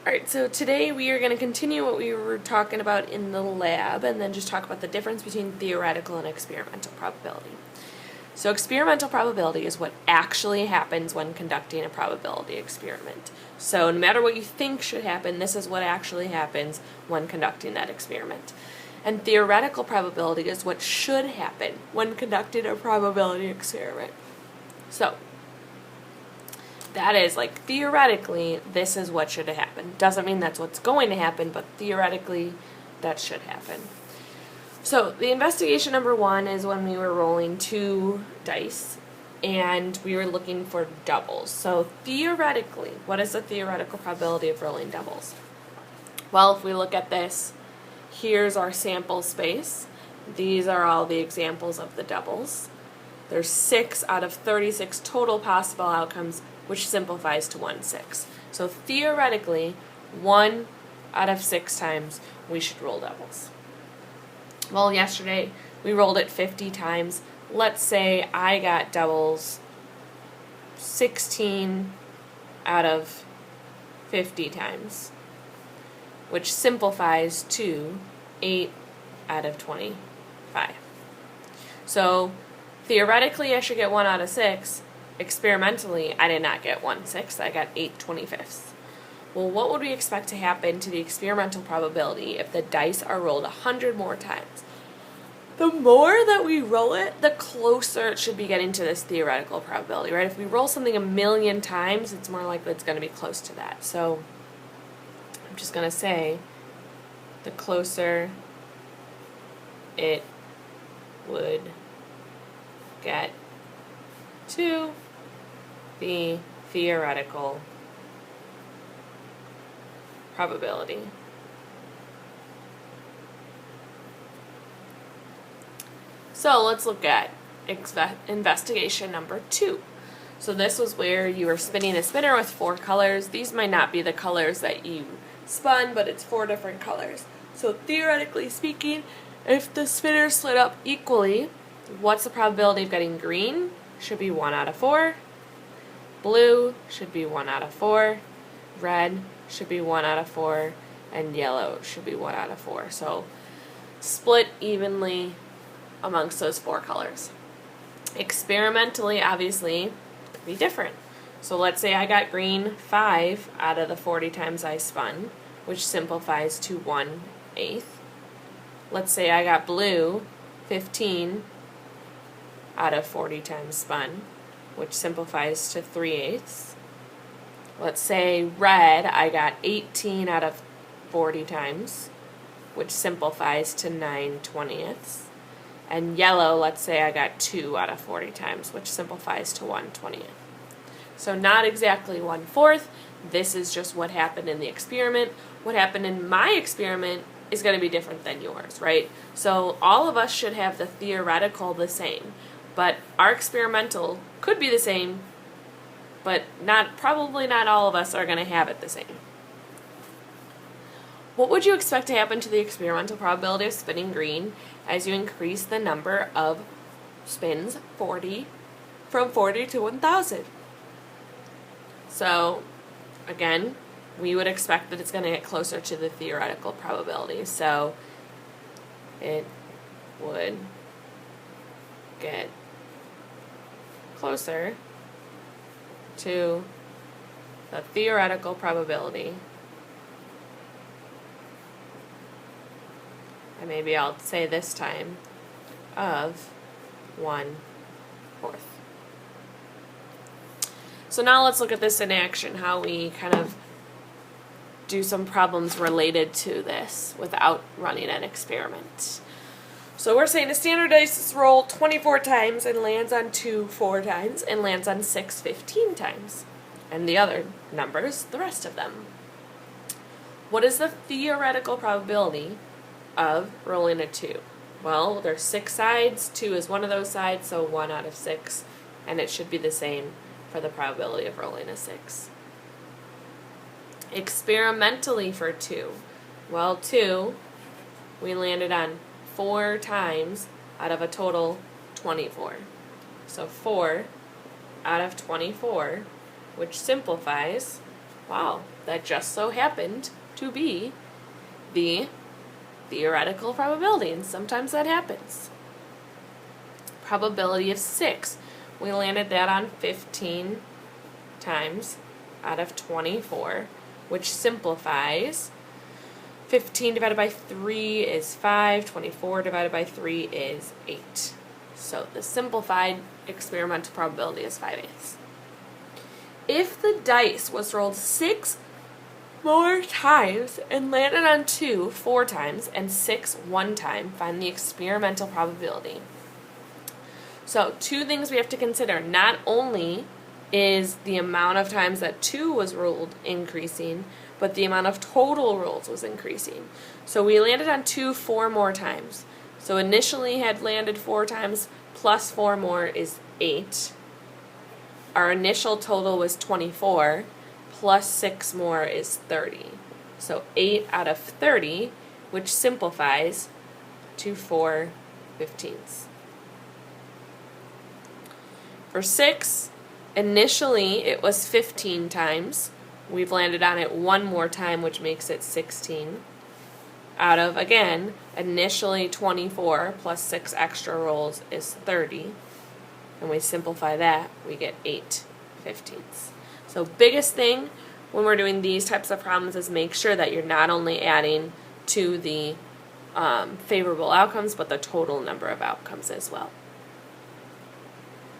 Alright, so today we are going to continue what we were talking about in the lab and then just talk about the difference between theoretical and experimental probability. So experimental probability is what actually happens when conducting a probability experiment. So no matter what you think should happen, this is what actually happens when conducting that experiment. And theoretical probability is what should happen when conducting a probability experiment. So that is, like, theoretically, this is what should happen. Doesn't mean that's what's going to happen, but theoretically, that should happen. So the investigation number 1 is when we were rolling 2 dice, and we were looking for doubles. So theoretically, what is the theoretical probability of rolling doubles? Well, if we look at this, here's our sample space. These are all the examples of the doubles. There's 6 out of 36 total possible outcomes, which simplifies to 1/6. So theoretically, 1 out of 6 times we should roll doubles. Well, yesterday we rolled it 50 times. Let's say I got doubles 16 out of 50 times, which simplifies to 8 out of 25. So theoretically I should get 1 out of 6. Experimentally, I did not get 1/6, I got 8/25. Well, what would we expect to happen to the experimental probability if the dice are rolled 100 more times? The more that we roll it, the closer it should be getting to this theoretical probability, right? If we roll something 1,000,000 times, it's more likely it's going to be close to that. So I'm just going to say the closer it would get to the theoretical probability. So let's look at investigation number 2. So this was where you were spinning a spinner with 4 colors. These might not be the colors that you spun, but it's 4 different colors. So theoretically speaking, if the spinner slid up equally, what's the probability of getting green? Should be 1 out of 4. Blue should be 1 out of 4. Red should be 1 out of 4. And yellow should be 1 out of 4. So split evenly amongst those 4 colors. Experimentally, obviously, it could be different. So let's say I got green 5 out of the 40 times I spun, which simplifies to 1/8. Let's say I got blue 15 out of 40 times spun, which simplifies to 3/8. Let's say red, I got 18 out of 40 times, which simplifies to 9/20. And yellow, let's say I got 2 out of 40 times, which simplifies to 1/20. So not exactly 1/4. This is just what happened in the experiment. What happened in my experiment is going to be different than yours, right? So all of us should have the theoretical the same, but our experimental could be the same, but probably not all of us are going to have it the same. What would you expect to happen to the experimental probability of spinning green as you increase the number of spins from 40 to 1,000? So, again, we would expect that it's going to get closer to the theoretical probability. So it would get closer to the theoretical probability. And maybe I'll say this time of 1/4. So now let's look at this in action, how we kind of do some problems related to this without running an experiment. So we're saying a standard dice is rolled 24 times and lands on 2 4 times and lands on 6 15 times. And the other numbers, the rest of them. What is the theoretical probability of rolling a 2? Well, there's 6 sides, 2 is one of those sides, so 1 out of 6, and it should be the same for the probability of rolling a 6. Experimentally for 2, well, 2, we landed on 4 times out of a total 24. So 4 out of 24, which simplifies, wow, that just so happened to be the theoretical probability, and sometimes that happens. Probability of 6. We landed that on 15 times out of 24, which simplifies. 15 divided by 3 is 5, 24 divided by 3 is 8. So the simplified experimental probability is 5/8. If the dice was rolled 6 more times and landed on 2 4 times and 6 1 time, find the experimental probability. So 2 things we have to consider. Not only is the amount of times that 2 was rolled increasing, but the amount of total rolls was increasing. So we landed on 2 4 more times. So initially had landed 4 times, plus 4 more is 8. Our initial total was 24, plus 6 more is 30. So 8 out of 30, which simplifies to 4/15. For 6, initially it was 15 times. We've landed on it 1 more time, which makes it 16. Out of, again, initially 24 plus 6 extra rolls is 30. And we simplify that, we get 8/15. So biggest thing when we're doing these types of problems is make sure that you're not only adding to the favorable outcomes, but the total number of outcomes as well.